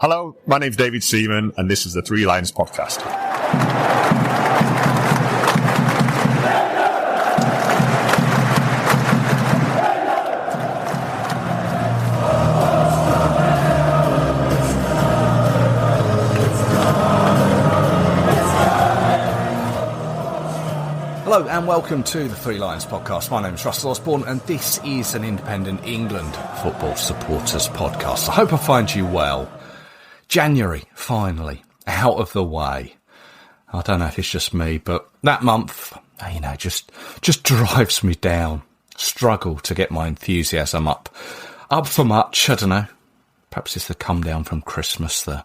Hello, my name's David Seaman, and this is the Three Lions Podcast. Hello and welcome to the Three Lions Podcast. My name is Russell Osborne and this is an independent England football supporters podcast. I hope I find you well. January, finally, out of the way. I don't know if it's just me, but that month, just drives me down. Struggle to get my enthusiasm up for much, I don't know. Perhaps it's the come down from Christmas, the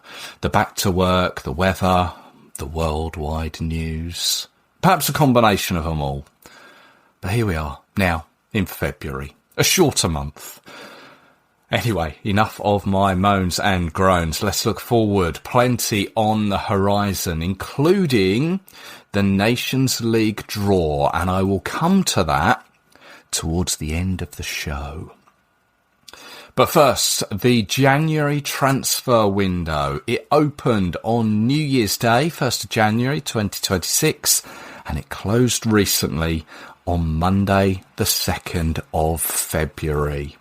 back to work, the weather, the worldwide news. Perhaps a combination of them all. But here we are, now, in February. A shorter month. Anyway, enough of my moans and groans. Let's look forward. Plenty on the horizon, including the Nations League draw. And I will come to that towards the end of the show. But first, the January transfer window. It opened on New Year's Day, 1st of January 2026. And it closed recently on Monday, the 2nd of February.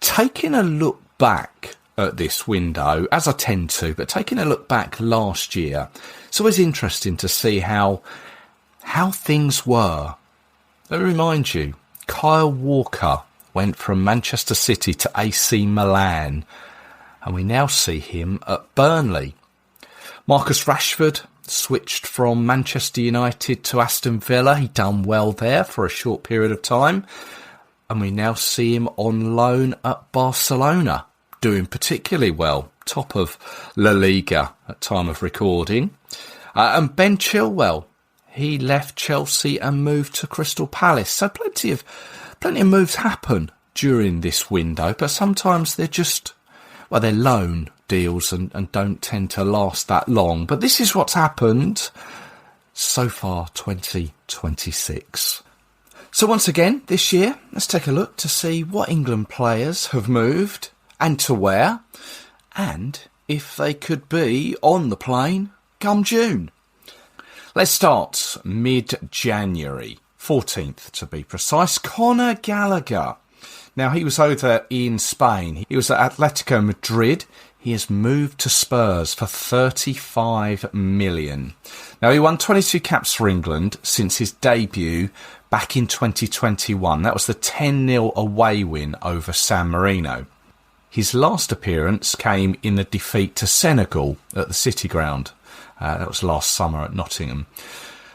Taking a look back at this window, as I tend to, but taking a look back last year, it's always interesting to see how things were. Let me remind you, Kyle Walker went from Manchester City to AC Milan, and we now see him at Burnley. Marcus Rashford switched from Manchester United to Aston Villa. He done well there for a short period of time. And we now see him on loan at Barcelona, doing particularly well. Top of La Liga at time of recording. And Ben Chilwell, he left Chelsea and moved to Crystal Palace. So plenty of moves happen during this window, but sometimes they're they're loan deals and don't tend to last that long. But this is what's happened so far, 2026. So once again, this year, let's take a look to see what England players have moved and to where, and if they could be on the plane come June. Let's start mid-January, 14th to be precise. Conor Gallagher. Now, he was over in Spain. He was at Atletico Madrid. He has moved to Spurs for 35 million. Now, he won 22 caps for England since his debut back in 2021. That was the 10-0 away win over San Marino. His last appearance came in the defeat to Senegal at the City Ground. That was last summer at Nottingham.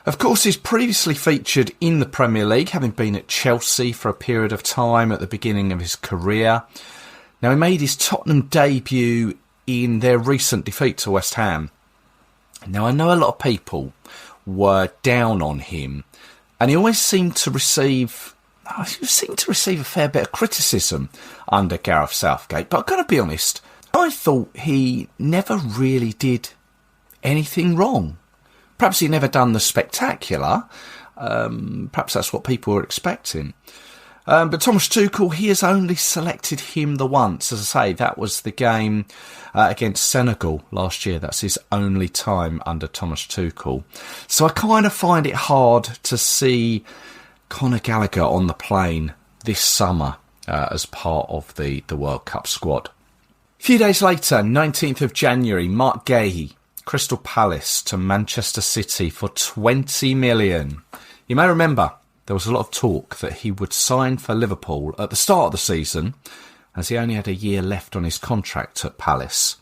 Of course, he's previously featured in the Premier League, having been at Chelsea for a period of time at the beginning of his career. Now, he made his Tottenham debut in their recent defeat to West Ham. Now, I know a lot of people were down on him, and he always seemed to receive a fair bit of criticism under Gareth Southgate. But I've got to be honest, I thought he never really did anything wrong. Perhaps he never done the spectacular. Perhaps that's what people were expecting. But Thomas Tuchel, he has only selected him the once. As I say, that was the game against Senegal last year. That's his only time under Thomas Tuchel. So I kind of find it hard to see Conor Gallagher on the plane this summer as part of the World Cup squad. A few days later, 19th of January, Mark Guéhi, Crystal Palace to Manchester City for 20 million. You may remember there was a lot of talk that he would sign for Liverpool at the start of the season, as he only had a year left on his contract at Palace.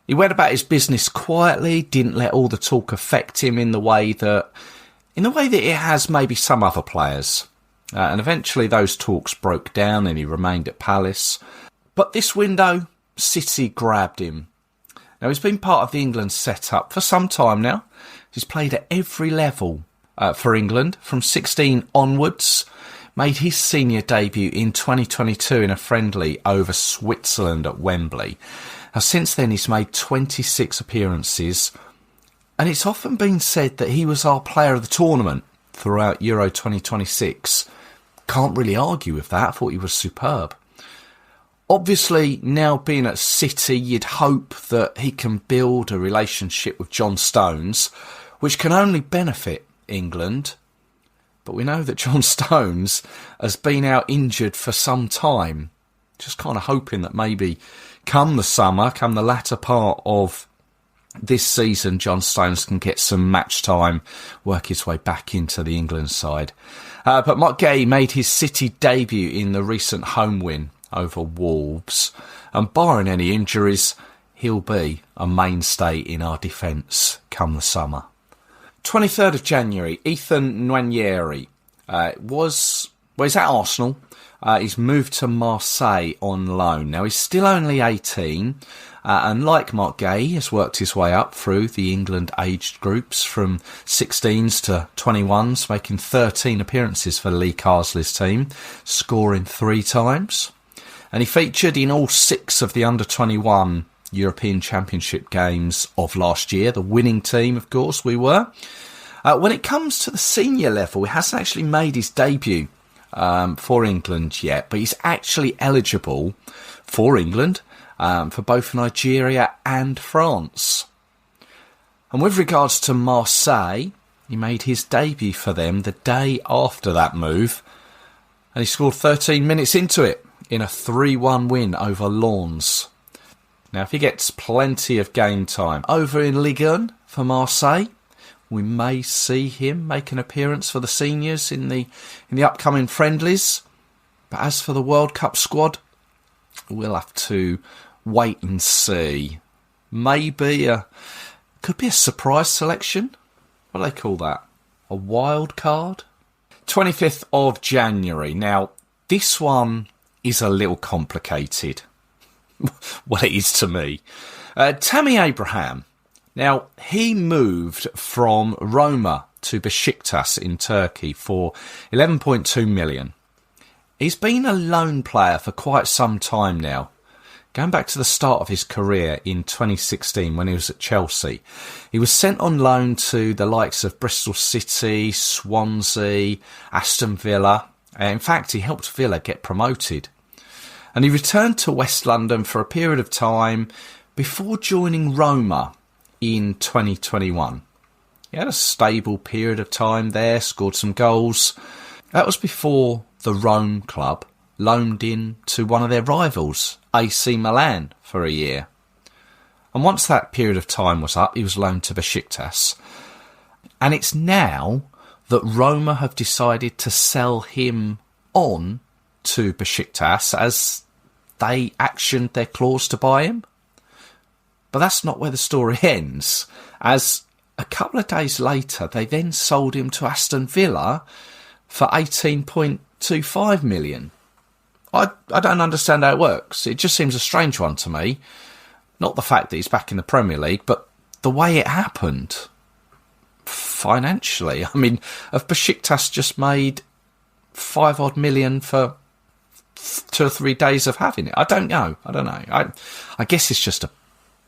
He went about his business quietly, didn't let all the talk affect him in the way that it has maybe some other players. And eventually those talks broke down and he remained at Palace. But this window, City grabbed him. Now, he's been part of the England setup for some time now. He's played at every level for England from 16 onwards. Made his senior debut in 2022 in a friendly over Switzerland at Wembley. Now, since then, he's made 26 appearances. And it's often been said that he was our player of the tournament throughout Euro 2026. Can't really argue with that. I thought he was superb. Obviously, now being at City, you'd hope that he can build a relationship with John Stones, which can only benefit England. But we know that John Stones has been out injured for some time. Just kind of hoping that maybe come the summer, come the latter part of this season, John Stones can get some match time, work his way back into the England side. But Mark Gay made his City debut in the recent home win over Wolves, and barring any injuries, he'll be a mainstay in our defence come the summer. 23rd of January, Ethan Nwaneri he's at Arsenal. He's moved to Marseille on loan. Now, he's still only 18, and like Mark Gay, he has worked his way up through the England aged groups from 16s to 21s, making 13 appearances for Lee Carsley's team, scoring 3 times. And he featured in all 6 of the under-21 European Championship games of last year. The winning team, of course, we were. When it comes to the senior level, he hasn't actually made his debut for England yet, but he's actually eligible for England for both Nigeria and France. And with regards to Marseille, he made his debut for them the day after that move, and he scored 13 minutes into it in a 3-1 win over Lens. Now, if he gets plenty of game time over in Ligue 1 for Marseille, we may see him make an appearance for the seniors in the upcoming friendlies. But as for the World Cup squad, we'll have to wait and see. Could be a surprise selection. What do they call that? A wild card? 25th of January. Now, this one is a little complicated. Well, it is to me. Tammy Abraham. Now, he moved from Roma to Besiktas in Turkey for 11.2 million. He's been a loan player for quite some time now. Going back to the start of his career in 2016 when he was at Chelsea, he was sent on loan to the likes of Bristol City, Swansea, Aston Villa. In fact, he helped Villa get promoted. And he returned to West London for a period of time before joining Roma in 2021. He had a stable period of time there, scored some goals. That was before the Rome club loaned in to one of their rivals, AC Milan, for a year. And once that period of time was up, he was loaned to Besiktas. And it's now that Roma have decided to sell him on to Besiktas as they actioned their clause to buy him. But that's not where the story ends, as a couple of days later they then sold him to Aston Villa for 18.25 million. I don't understand how it works. It just seems a strange one to me. Not the fact that he's back in the Premier League, but the way it happened financially. I mean, have Besiktas just made 5 odd million for 2 or 3 days of having it? I don't know. I guess it's just a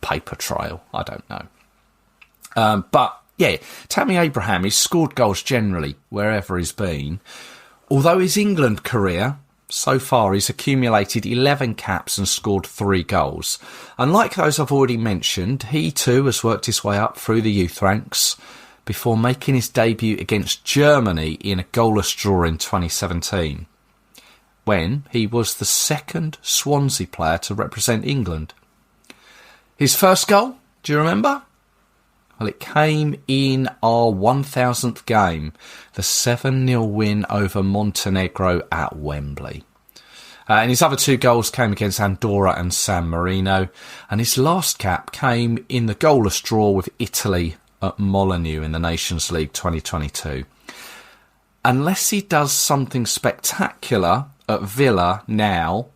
paper trail. I don't know. But yeah, Tammy Abraham, he's scored goals generally wherever he's been. Although his England career, so far he's accumulated 11 caps and scored 3 goals. And like those I've already mentioned, he too has worked his way up through the youth ranks before making his debut against Germany in a goalless draw in 2017, when he was the second Swansea player to represent England. His first goal, do you remember? Well, it came in our 1000th game, the 7-0 win over Montenegro at Wembley. And his other 2 goals came against Andorra and San Marino, and his last cap came in the goalless draw with Italy at Molineux in the Nations League 2022. Unless he does something spectacular at Villa now,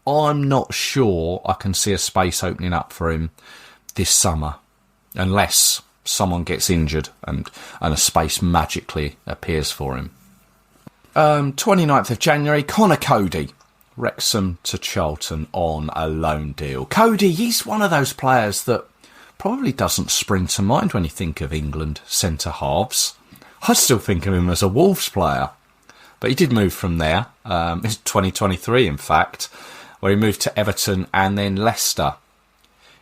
I'm not sure I can see a space opening up for him this summer, unless someone gets injured and a space magically appears for him. 29th of January, Connor Cody, Wrexham to Charlton on a loan deal. Cody, he's one of those players that probably doesn't spring to mind when you think of England centre-halves. I still think of him as a Wolves player. But he did move from there. It's 2023, in fact, where he moved to Everton and then Leicester.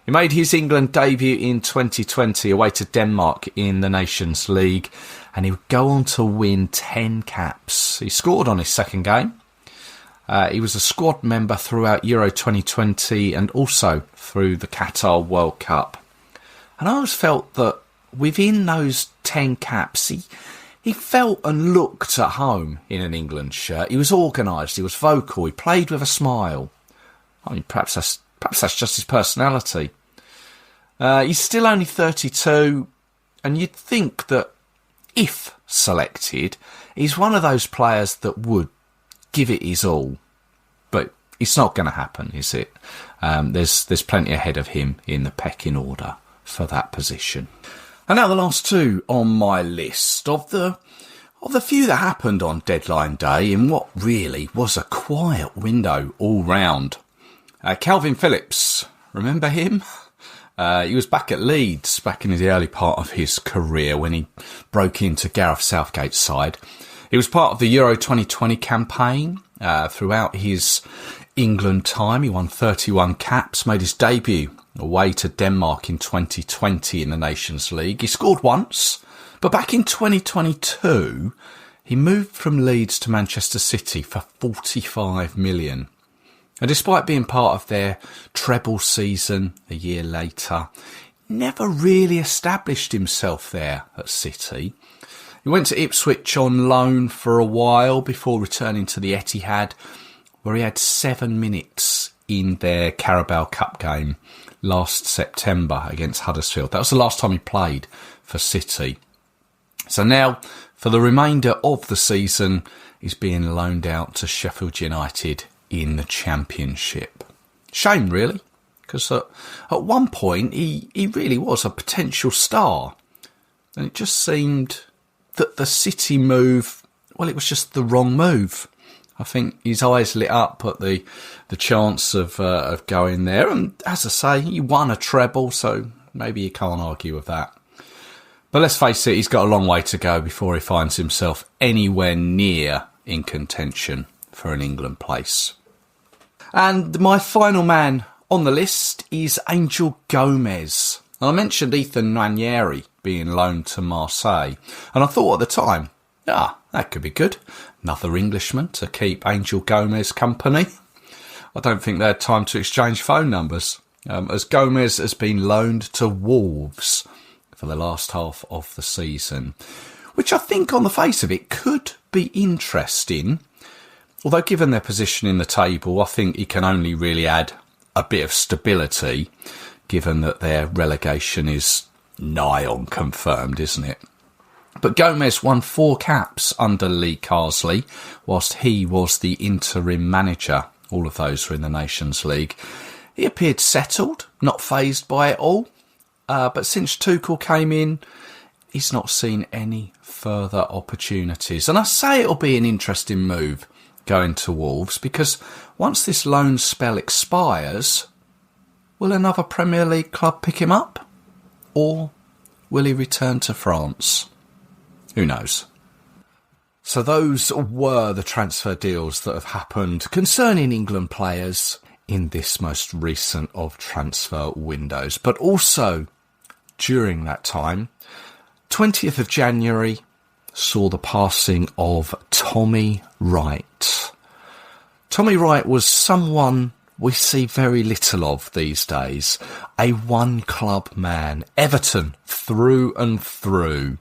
He made his England debut in 2020 away to Denmark in the Nations League, and he would go on to win 10 caps. He scored on his second game. He was a squad member throughout Euro 2020 and also through the Qatar World Cup. And I always felt that within those 10 caps, he felt and looked at home in an England shirt. He was organised, he was vocal, he played with a smile. I mean, perhaps that's just his personality. He's still only 32, and you'd think that if selected, he's one of those players that would give it his all. But it's not going to happen, is it? There's plenty ahead of him in the pecking order for that position. And now the last two on my list of the few that happened on deadline day in what really was a quiet window all round. Calvin Phillips, remember him? He was back at Leeds back in the early part of his career when he broke into Gareth Southgate's side. He was part of the Euro 2020 campaign. Throughout his England time, he won 31 caps, made his debut away to Denmark in 2020 in the Nations League. He scored once, but back in 2022, he moved from Leeds to Manchester City for 45 million. And despite being part of their treble season a year later, he never really established himself there at City. He went to Ipswich on loan for a while before returning to the Etihad, where he had 7 minutes in their Carabao Cup game last September against Huddersfield. That was the last time he played for City. So now, for the remainder of the season, he's being loaned out to Sheffield United in the Championship. Shame, really, because at one point he really was a potential star. And it just seemed that the City move, well, it was just the wrong move. I think his eyes lit up at the chance of going there. And as I say, he won a treble, so maybe you can't argue with that. But let's face it, he's got a long way to go before he finds himself anywhere near in contention for an England place. And my final man on the list is Angel Gomez. And I mentioned Ethan Nwaneri being loaned to Marseille. And I thought at the time, that could be good. Another Englishman to keep Angel Gomez company. I don't think they had time to exchange phone numbers, as Gomez has been loaned to Wolves for the last half of the season, which I think on the face of it could be interesting. Although given their position in the table, I think he can only really add a bit of stability, given that their relegation is nigh on confirmed, isn't it? But Gomez won 4 caps under Lee Carsley, whilst he was the interim manager. All of those were in the Nations League. He appeared settled, not fazed by it all. But since Tuchel came in, he's not seen any further opportunities. And I say it'll be an interesting move going to Wolves, because once this loan spell expires, will another Premier League club pick him up? Or will he return to France? Who knows? So those were the transfer deals that have happened concerning England players in this most recent of transfer windows. But also, during that time, 20th of January saw the passing of Tommy Wright. Tommy Wright was someone we see very little of these days. A one-club man, Everton through and through.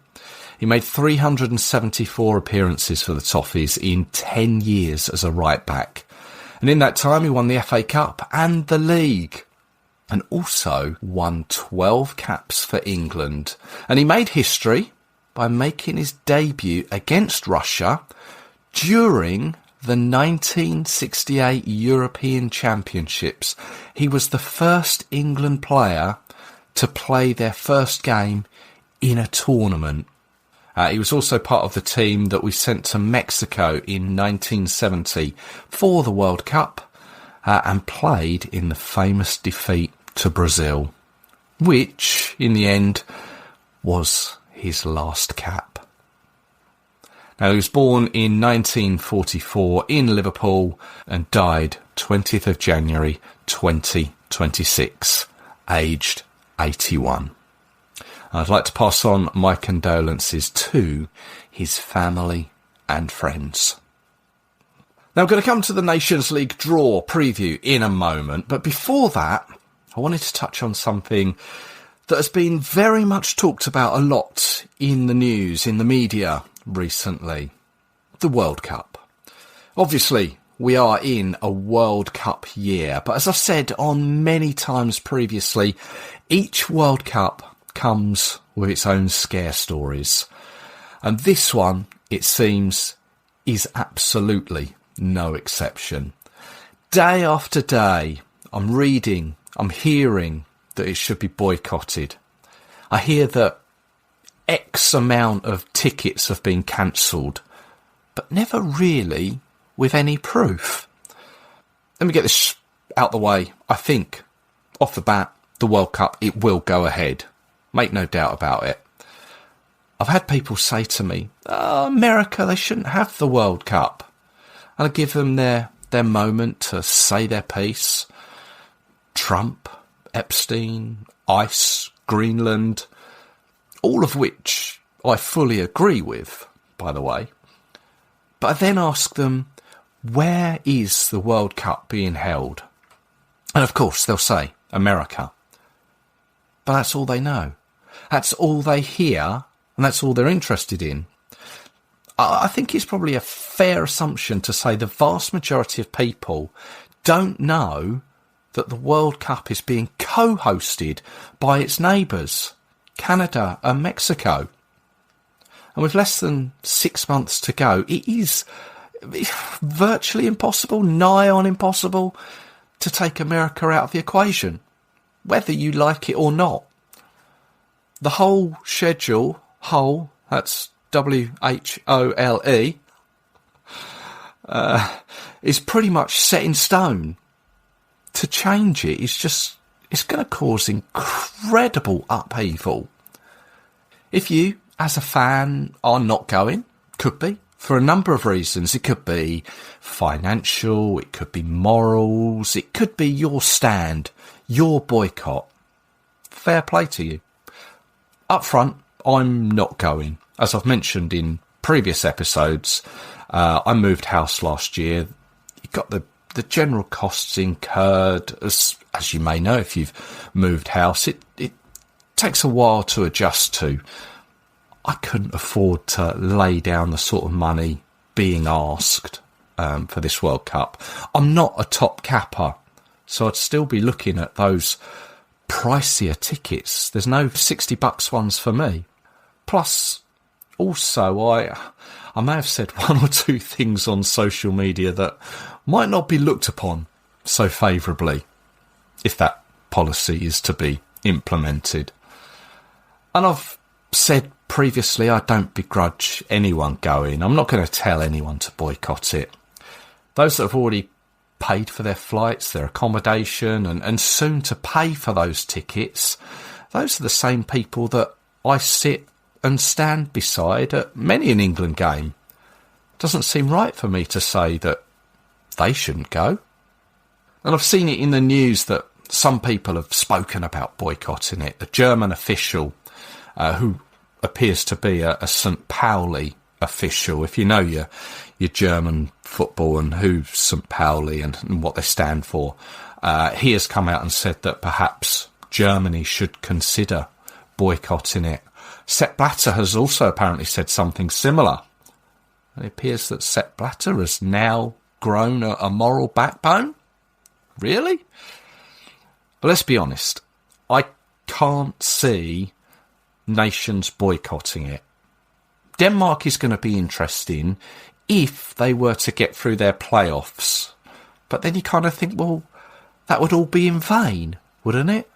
He made 374 appearances for the Toffees in 10 years as a right-back. And in that time, he won the FA Cup and the League. And also won 12 caps for England. And he made history by making his debut against Russia during the 1968 European Championships. He was the first England player to play their first game in a tournament. He was also part of the team that we sent to Mexico in 1970 for the World Cup and played in the famous defeat to Brazil, which, in the end, was his last cap. Now, he was born in 1944 in Liverpool and died 20th of January 2026, aged 81. I'd like to pass on my condolences to his family and friends. Now, I'm going to come to the Nations League draw preview in a moment, but before that, I wanted to touch on something that has been very much talked about a lot in the news, in the media recently. The World Cup. Obviously, we are in a World Cup year, but as I've said on many times previously, each World Cup comes with its own scare stories. And this one, it seems, is absolutely no exception. Day after day, I'm reading, I'm hearing that it should be boycotted. I hear that X amount of tickets have been cancelled, but never really with any proof. Let me get this out the way. I think, off the bat, the World Cup, it will go ahead. Make no doubt about it. I've had people say to me, America, they shouldn't have the World Cup. And I give them their moment to say their piece. Trump, Epstein, ICE, Greenland, all of which I fully agree with, by the way. But I then ask them, where is the World Cup being held? And of course, they'll say, America. But that's all they know. That's all they hear, and that's all they're interested in. I think it's probably a fair assumption to say the vast majority of people don't know that the World Cup is being co-hosted by its neighbours, Canada and Mexico. And with less than 6 months to go, it is virtually impossible, nigh on impossible, to take America out of the equation, whether you like it or not. The whole schedule, that's WHOLE, is pretty much set in stone. To change it is it's going to cause incredible upheaval. If you, as a fan, are not going, could be, for a number of reasons. It could be financial, it could be morals, it could be your stand, your boycott. Fair play to you. Up front, I'm not going. As I've mentioned in previous episodes, I moved house last year. You got the general costs incurred, as you may know if you've moved house. It takes a while to adjust to. I couldn't afford to lay down the sort of money being asked for this World Cup. I'm not a top capper, so I'd still be looking at those pricier tickets. There's no $60 ones for me. Plus, also, I may have said one or two things on social media that might not be looked upon so favourably if that policy is to be implemented. And I've said previously, I don't begrudge anyone going. I'm not going to tell anyone to boycott it. Those that have already paid for their flights, their accommodation, and soon to pay for those tickets, those are the same people that I sit and stand beside at many an England game. Doesn't seem right for me to say that they shouldn't go. And I've seen it in the news that some people have spoken about boycotting it. A German official who appears to be a St. Pauli official. If you know your German football and who St. Pauli and what they stand for, he has come out and said that perhaps Germany should consider boycotting it. Sepp Blatter has also apparently said something similar. It appears that Sepp Blatter has now grown a moral backbone. Really? But let's be honest. I can't see nations boycotting it. Denmark is going to be interesting if they were to get through their playoffs. But then you kind of think, well, that would all be in vain, wouldn't it?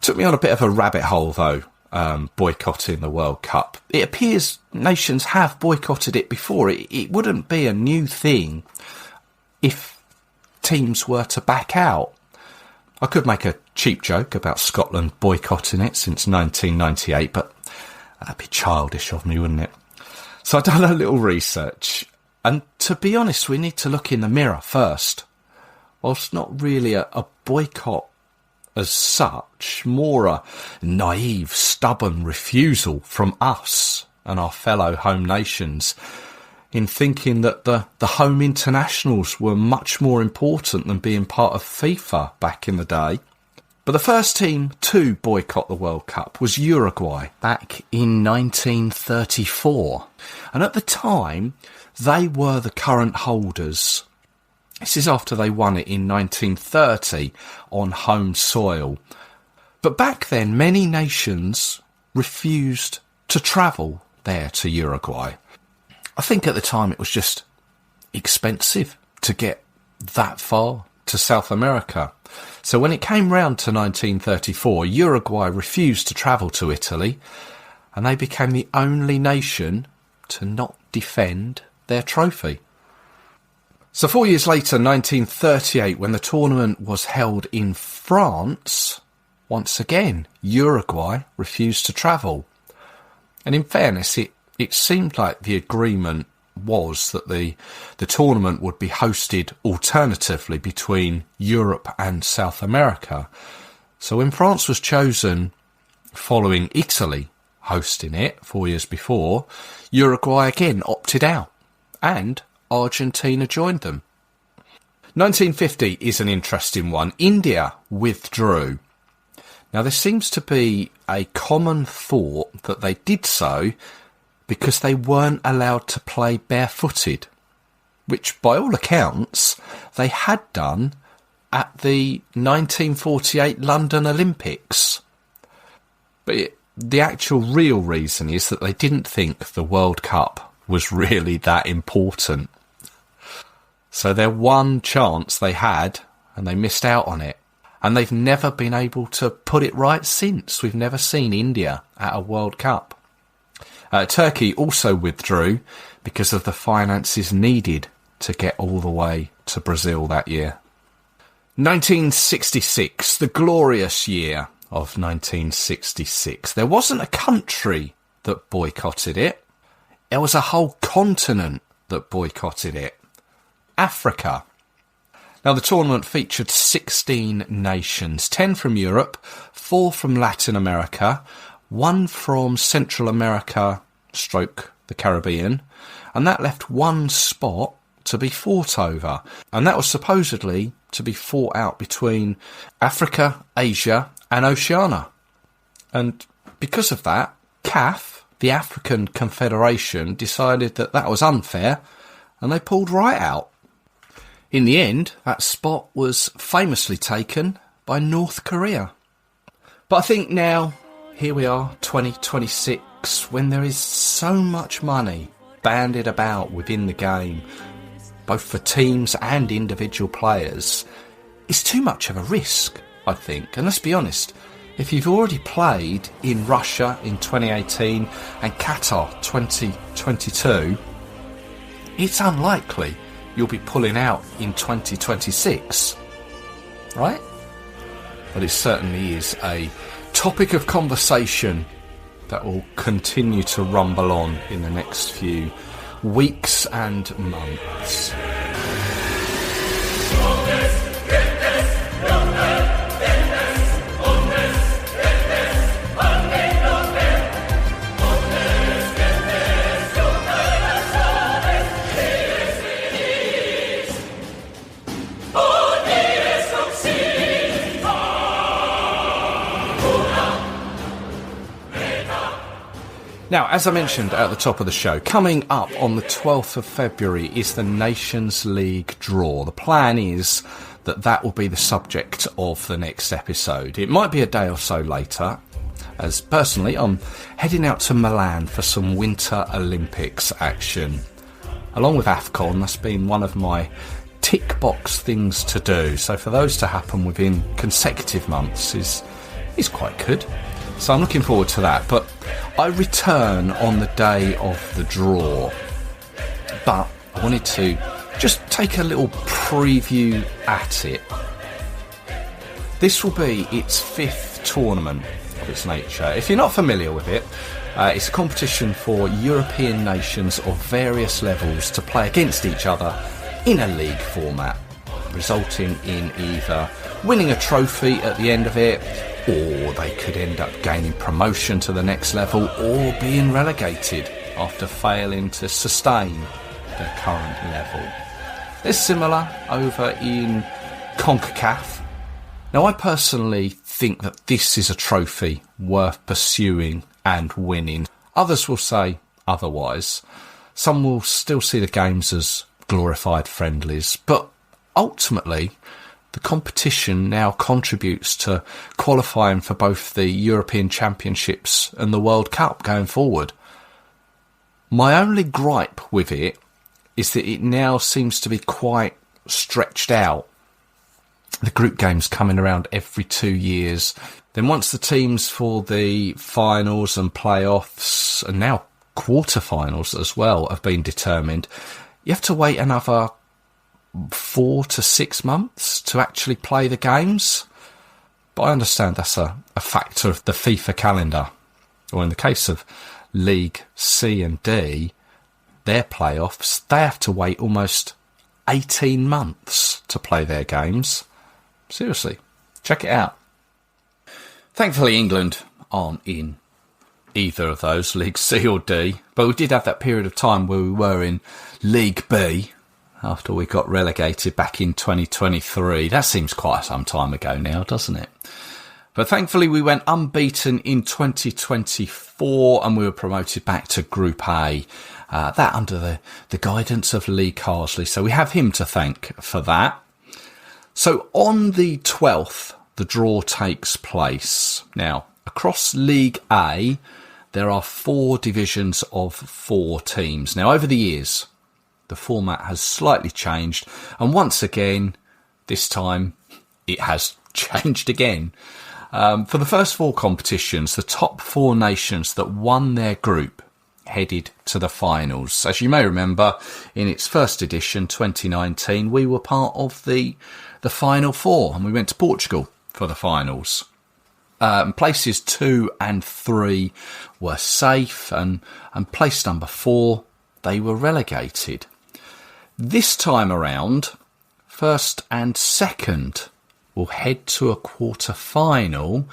Took me on a bit of a rabbit hole, though, boycotting the World Cup. It appears nations have boycotted it before. It wouldn't be a new thing if teams were to back out. I could make a cheap joke about Scotland boycotting it since 1998, but that'd be childish of me, wouldn't it? So I've done a little research, and to be honest, we need to look in the mirror first. whilst not really a boycott as such, more a naive, stubborn refusal from us and our fellow home nations in thinking that the home internationals were much more important than being part of FIFA back in the day. But the first team to boycott the World Cup was Uruguay back in 1934. And at the time, they were the current holders. This is after they won it in 1930 on home soil. But back then, many nations refused to travel there to Uruguay. I think at the time it was just expensive to get that far to South America. So when it came round to 1934, Uruguay refused to travel to Italy, and they became the only nation to not defend their trophy. So 4 years later, 1938, when the tournament was held in France, once again, Uruguay refused to travel. And in fairness, it seemed like the agreement was that the tournament would be hosted alternatively between Europe and South America. So when France was chosen following Italy hosting it 4 years before, Uruguay again opted out and Argentina joined them. 1950 is an interesting one. India withdrew. Now there seems to be a common thought that they did so because they weren't allowed to play barefooted, which by all accounts they had done at the 1948 London Olympics. But the actual real reason is that they didn't think the World Cup was really that important. So their one chance they had, and they missed out on it. And they've never been able to put it right since. We've never seen India at a World Cup. Turkey also withdrew because of the finances needed to get all the way to Brazil that year. 1966, the glorious year of 1966. There wasn't a country that boycotted it. There was a whole continent that boycotted it. Africa. Now, the tournament featured 16 nations, 10 from Europe, 4 from Latin America, 1 from Central America / the Caribbean, and that left one spot to be fought over. And that was supposedly to be fought out between Africa, Asia and Oceania. And because of that, CAF, the African Confederation, decided that that was unfair and they pulled right out. In the end, that spot was famously taken by North Korea. But I think now, here we are, 2026, when there is so much money bandied about within the game, both for teams and individual players, it's too much of a risk, I think. And let's be honest, if you've already played in Russia in 2018 and Qatar 2022, it's unlikely you'll be pulling out in 2026, right? But it certainly is a topic of conversation that will continue to rumble on in the next few weeks and months. Now, as I mentioned at the top of the show, coming up on the 12th of February is the Nations League draw. The plan is that that will be the subject of the next episode. It might be a day or so later, as personally I'm heading out to Milan for some Winter Olympics action. Along with AFCON, that's been one of my tick box things to do. So for those to happen within consecutive months is quite good. So I'm looking forward to that. But I return on the day of the draw. But I wanted to just take a little preview at it. This will be its 5th tournament of its nature. If you're not familiar with it, it's a competition for European nations of various levels to play against each other in a league format. resulting in either winning a trophy at the end of it, or they could end up gaining promotion to the next level, or being relegated after failing to sustain their current level. It's similar over in CONCACAF. Now, I personally think that this is a trophy worth pursuing and winning. Others will say otherwise. Some will still see the games as glorified friendlies, but ultimately the competition now contributes to qualifying for both the European Championships and the World Cup going forward. My only gripe with it is that it now seems to be quite stretched out. The group games coming around every 2 years. Then once the teams for the finals and playoffs, and now quarterfinals as well, have been determined, you have to wait another 4 to 6 months to actually play the games. But I understand that's a factor of the FIFA calendar. Or in the case of League C and D, their playoffs, they have to wait almost 18 months to play their games. Seriously, check it out. Thankfully, England aren't in either of those, League C or D, but we did have that period of time where we were in League B after we got relegated back in 2023. That seems quite some time ago now, doesn't it? But thankfully we went unbeaten in 2024 and we were promoted back to Group A. That under the guidance of Lee Carsley. So we have him to thank for that. So on the 12th, the draw takes place. Now, across League A, there are 4 divisions of 4 teams. Now, over the years, the format has slightly changed. And once again, this time, it has changed again. For the first 4 competitions, the top 4 nations that won their group headed to the finals. As you may remember, in its first edition, 2019, we were part of the Final 4, and we went to Portugal for the finals. Places 2 and 3 were safe, and place number 4, they were relegated. This time around, first and second will head to a quarter-final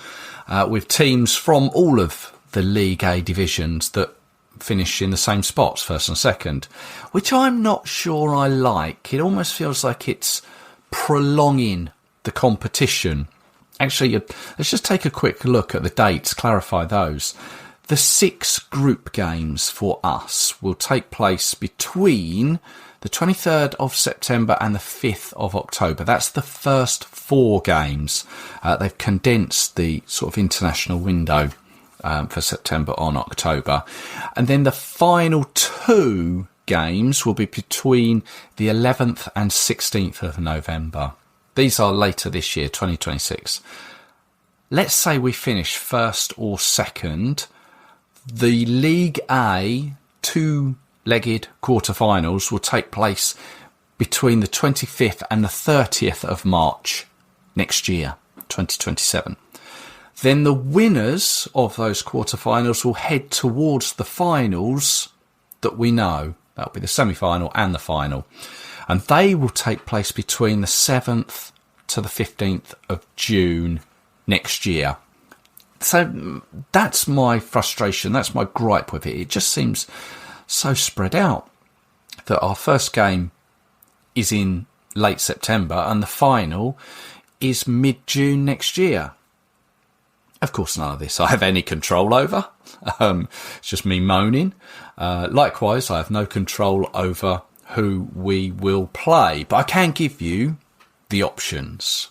with teams from all of the League A divisions that finish in the same spots, first and second, which I'm not sure I like. It almost feels like it's prolonging the competition. Actually, let's just take a quick look at the dates, clarify those. The 6 group games for us will take place between the 23rd of September and the 5th of October. That's the first 4 games. They've condensed the sort of international window for September on October. And then the final 2 games will be between the 11th and 16th of November. These are later this year, 2026. Let's say we finish first or second. The League A 2-legged quarterfinals will take place between the 25th and the 30th of March next year, 2027. Then the winners of those quarterfinals will head towards the finals that we know. That'll be the semi-final and the final. And they will take place between the 7th to the 15th of June next year. So that's my frustration. That's my gripe with it. It just seems so spread out that our first game is in late September and the final is mid-June next year. Of course, none of this I have any control over. It's just me moaning. Likewise, I have no control over who we will play, but I can give you the options.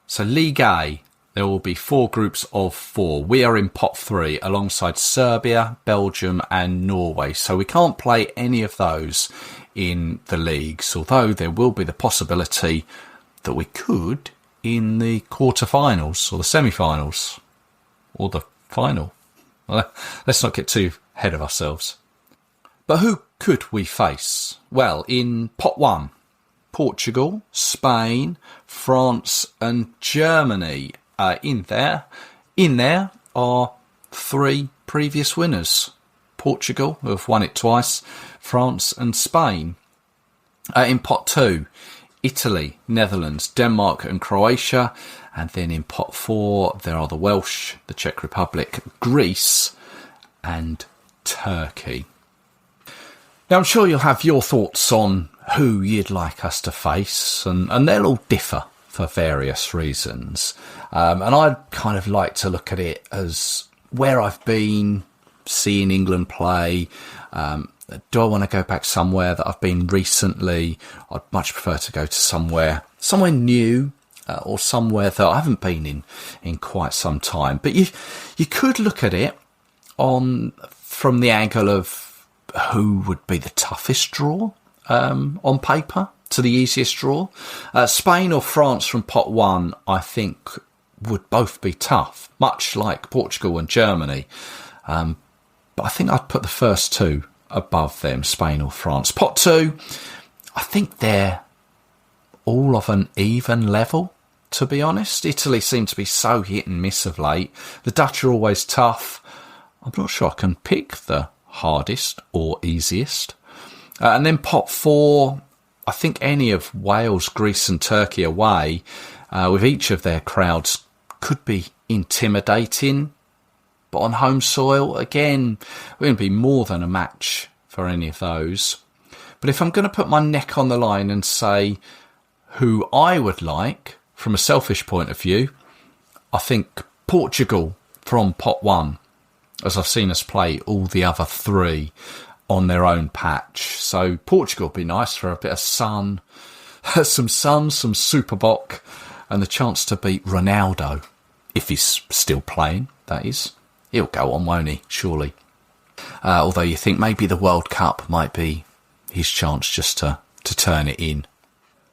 So League A, there will be 4 groups of 4. We are in pot 3 alongside Serbia, Belgium and Norway. So we can't play any of those in the leagues, although there will be the possibility that we could in the quarterfinals or the semi-finals or the final. Well, let's not get too ahead of ourselves. But who could we face? Well, in pot 1, Portugal, Spain, France and Germany. In there are 3 previous winners. Portugal, who have won it twice, France and Spain. In pot 2, Italy, Netherlands, Denmark and Croatia. And then in pot 4, there are the Welsh, the Czech Republic, Greece and Turkey. Now, I'm sure you'll have your thoughts on who you'd like us to face, and they'll all differ for various reasons. And I'd kind of like to look at it as where I've been, seeing England play. Do I want to go back somewhere that I've been recently? I'd much prefer to go to somewhere new, or somewhere that I haven't been in quite some time. But you could look at it from the angle of who would be the toughest draw on paper to the easiest draw. Spain or France from pot 1, I think, would both be tough, much like Portugal and Germany. But I think I'd put the first two above them, Spain or France. Pot 2, I think they're all of an even level, to be honest. Italy seem to be so hit and miss of late. The Dutch are always tough. I'm not sure I can pick the hardest or easiest. And then pot 4, I think any of Wales, Greece and Turkey away, with each of their crowds, could be intimidating. But on home soil, again, we're going to be more than a match for any of those. But if I'm going to put my neck on the line and say who I would like, from a selfish point of view, I think Portugal from pot 1, as I've seen us play all the other 3 on their own patch. So Portugal would be nice for a bit of sun, some Super Bock, and the chance to beat Ronaldo, if he's still playing, that is. He'll go on, won't he? Surely. Although you think maybe the World Cup might be his chance just to turn it in.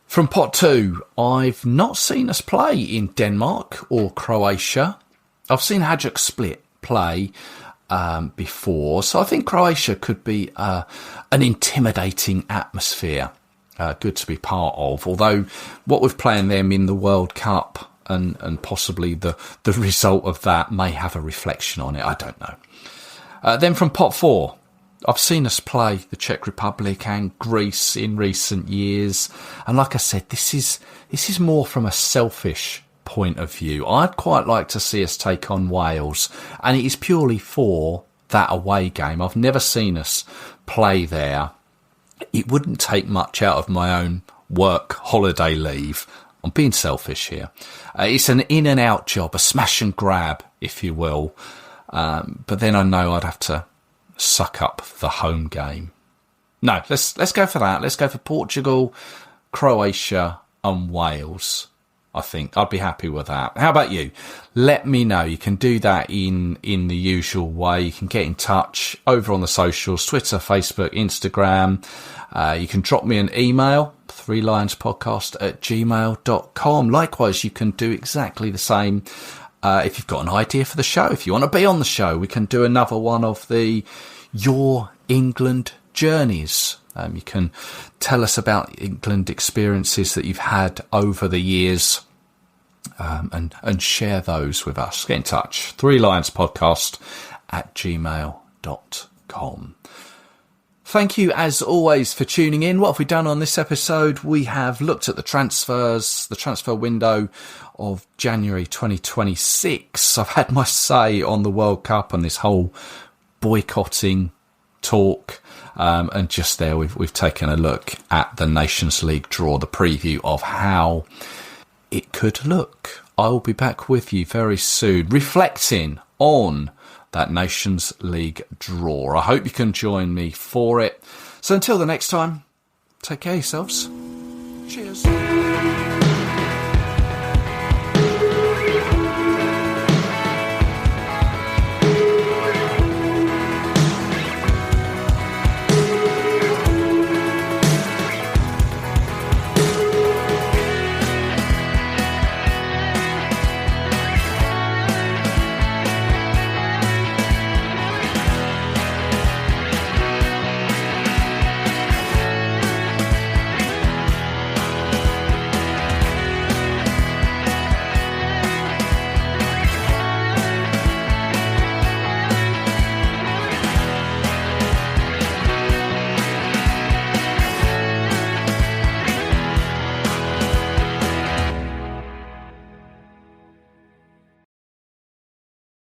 From pot 2, I've not seen us play in Denmark or Croatia. I've seen Hajduk Split play before, so I think Croatia could be an intimidating atmosphere, good to be part of. Although what we're playing them in the World Cup and possibly the result of that may have a reflection on it, I don't know. Then from pot 4, I've seen us play the Czech Republic and Greece in recent years, and like I said, this is more from a selfish point of view. I'd quite like to see us take on Wales, and it is purely for that away game. I've never seen us play there. It wouldn't take much out of my own work holiday leave. I'm being selfish here. It's an in and out job, a smash and grab, if you will. But then I know I'd have to suck up the home game. No, let's go for that. Let's go for Portugal, Croatia and Wales. I think I'd be happy with that. How about you? Let me know. You can do that in the usual way. You can get in touch over on the socials, Twitter, Facebook, Instagram. You can drop me an email, 3lionspodcast@gmail.com. Likewise, you can do exactly the same if you've got an idea for the show. If you want to be on the show, we can do another one of Your England Journeys. You can tell us about England experiences that you've had over the years, and share those with us. Get in touch. 3lionspodcast@gmail.com. Thank you, as always, for tuning in. What have we done on this episode? We have looked at the transfers, the transfer window of January 2026. I've had my say on the World Cup and this whole boycotting talk. And just there, we've taken a look at the Nations League draw, the preview of how it could look. I will be back with you very soon, reflecting on that Nations League draw. I hope you can join me for it. So until the next time, take care of yourselves. Cheers.